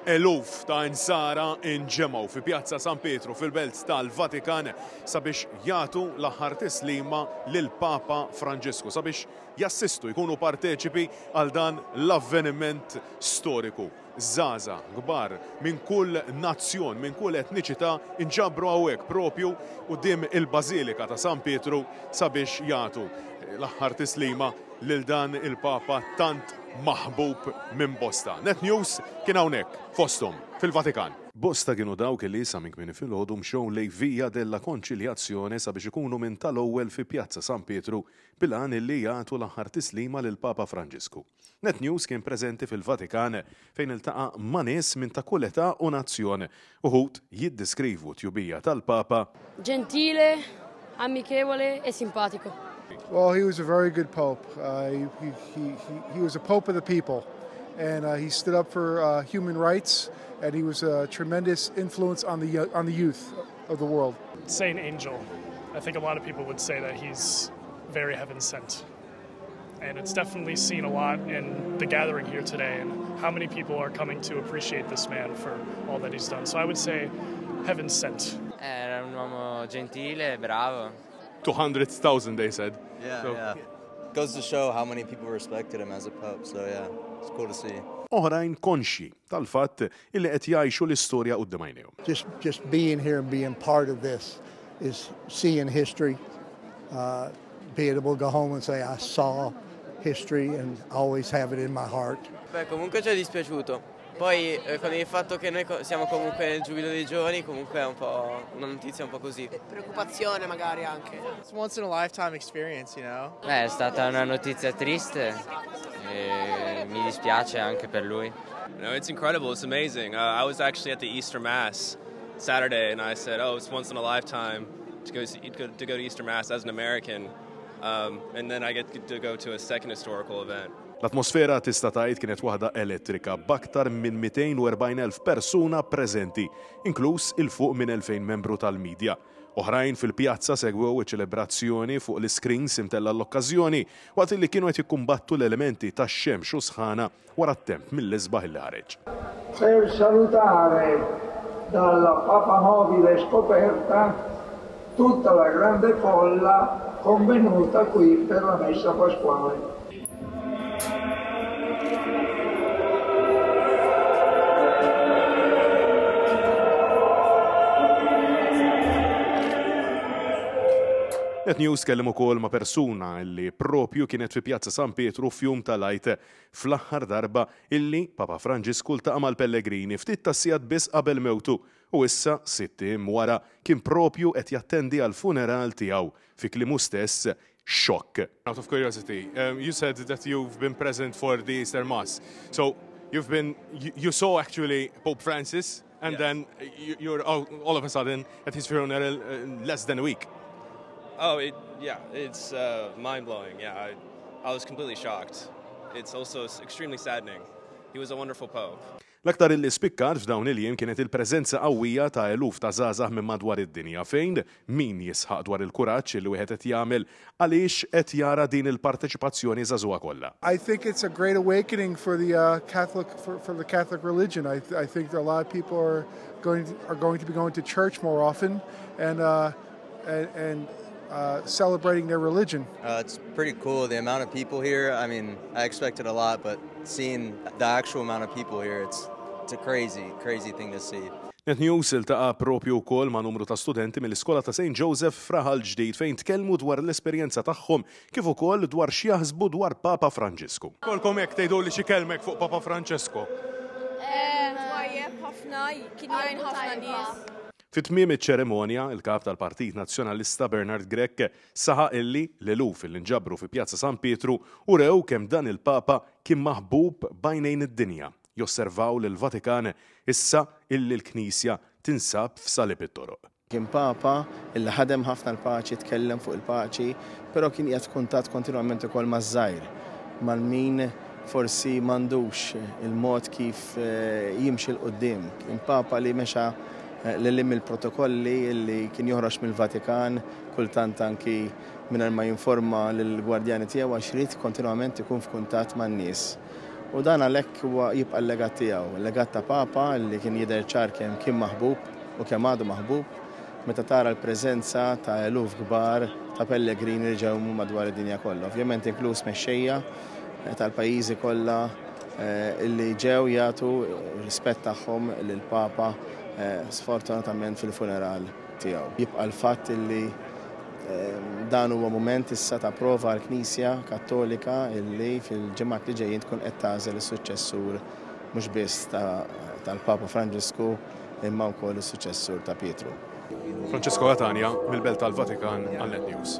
eluf ta' insara inġemgħu fi Pjazza San Pietru fil-Belt tal-Vatikan sabiex jagħtu l-aħħar tislima lill-Papa Franġisku sabiex jassistu jkunu parteċipi għal dan l-avveniment storiku. Żgħażagħ kbar minn kull nazzjon, minn kull etniċità inġabru hawnhekk propju quddiem il-Bażilika ta' San Pietru sabiex jagħtu l-aħħar tislima lil dan il-Papa tant maħbub minn bosta. Net News kien hawnhekk fosthom fil-Vatikan. Bosta kienu dawk li sa minn kmieni filgħodu mxew lejn Via della Konċiljazzjoni sabiex ikunu minn tal-ewwel fi Pjazza San Pietru bil-għan illi jagħtu l-aħħar tislima lil Papa Franġisku. Net News kien preżenti fil-Vatikan fejn iltaqa' ma' nies minn ta' kull età u nazzjon. Uħud jiddeskrivu tjubija tal-Papa. Gentile, amichevole e simpatico. Well, he was a very good pope. He was a pope of the people, and he stood up for human rights, and he was a tremendous influence on the youth of the world. Saint Angel. I think a lot of people would say that he's very heaven sent. And it's definitely seen a lot in the gathering here today and how many people are coming to appreciate this man for all that he's done. So I would say heaven sent. Era un uomo gentile, bravo. 200,000 they said. Yeah. Goes to show how many people respected him as a pope. So yeah, it's cool to see. Oħrajn konxi tal-fatt illi qed jgħixu l-istorja quddiem għajnejhom. Just being here and being part of this is seeing history. Being able to go home and say I saw history and always have it in my heart. Beh, comunque ci è dispiaciuto. Poi con il fatto che noi siamo comunque nel giubilo dei giovani, comunque è un po' una notizia un po' così. Preoccupazione magari anche. It's once in a lifetime experience, you know. Beh, è stata una notizia triste e mi dispiace anche per lui. No, it's incredible. It's amazing. I was actually at the Easter Mass Saturday and I said, "Oh, it's once in a lifetime to go to Easter Mass as an American." And then I get to go to a second historical event. L-atmosfera tista' tgħid kienet waħda elettrika b'aktar minn 240,000 persuna preżenti, inkluż il-fuq minn 2,000 membru tal-midja. Oħrajn fil-pjazza segwew iċ-ċelebrazzjoni fuq l-iskrin imtella l-okkażjoni waqt li kienu qed jikkumbattu l-elementi tax-xemx u sħana wara t-temp mill-isbaħ li ħareġ. Per salutare dalla Papa Mobile scoperta tutta la grande folla convenuta qui per la messa pasquale. Net News kellem ukoll ma' persuna illi propju kienet fi Pjazza San Pietru f'jum tal-għajt fl-aħħar darba illi Papa Franġisku ltaqa' mal-Pellegrini ftit tas-sigħat biss qabel mewtu u issa sittim wara kien propju qed jattendi għal funeral tiegħu fi kliemu stess shock. Out of curiosity, you said that you've been present for the Easter Mass. So you saw actually Pope Francis and then you're all of a sudden at his funeral in less than a week. Oh, it's mind-blowing. Yeah, I was completely shocked. It's also extremely saddening. He was a wonderful pope. L-aktar illi spikkar f'dawn il-jiem kienet il-preżenza qawwija ta' eluf ta' żgħażagħ minn madwar id-dinja fejn min jisħaq dwar il-kuraġġ li wieħed qed jagħmel għaliex qed jara din il-parteċipazzjoni żagħżugħa kollha. I think it's a great awakening for the Catholic religion. I think that a lot of people are going to be going to church more often and celebrating their religion. It's pretty cool, the amount of people here. I mean, I expected a lot, but seeing the actual amount of people here, it's a crazy thing to see. Net News iltaqa' propju wkoll ma' numru ta' studenti mill-Iskola ta' St. Joseph f'Raħal ġdid fejn tkellmu dwar l-esperjenza tagħhom kif ukoll dwar x'jaħsbu dwar Papa Franġisku. Kolkom hekk tgħiduli xi kelmek fuq Papa Franġisku. ħafna kien jgħin ħafna nies. Fit-tmiem iċ-ċeremonja, il-kap tal-Partit Nazzjonalista Bernard Grech saħaq illi l-eluf li nġabru fi Pjazza San Pietru u rew kemm dan il-Papa kien maħbub bajnejn id-dinja. Josservaw lil Vatikan issa illi l-Knisja tinsab f'salib it-toroq. Kien Papa illi ħadem ħafna l-paċi, tkellem fuq il-paċi, però kien qiegħed kuntatt kontinwament ukoll maż-żgħir mal-min forsi m'għandux il-mod kif jimxi l-qudiem. Kien Papa li mexa l-lim il-protokolli li kien joħroġ mill-Vatikan, kultant anki mingħajr ma jinforma lill-gwardjani tiegħu għax rid kontinwament ikun f'kuntatt man-nies. U dan għalhekk huwa jibqa' l-legat tiegħu, l-legat ta' Papa li kien jidher ċar kemm kien maħbub u kemm għadu maħbub meta tara l-preżenza ta' eluf kbar ta' pellegrini li ġew madwar id-dinja kollha. Ovvjament inkluż mexxejja tal-pajjiżi kollha illi ġew jagħtu rispett tagħhom lill-Papa sfortunatament fil-funeral tiegħu. Jibqa' l-fatt illi dan huwa mument issa ta' prova għall-Knisja Kattolika illi fil-ġimgħat li ġejjin tkun qed tagħżel is-suċċessur mhux biss tal-Papa Franġisku imma wkoll is-suċċessur ta' Pietru. Francesco Catania mill-Belt tal-Vatikan għall-Net News.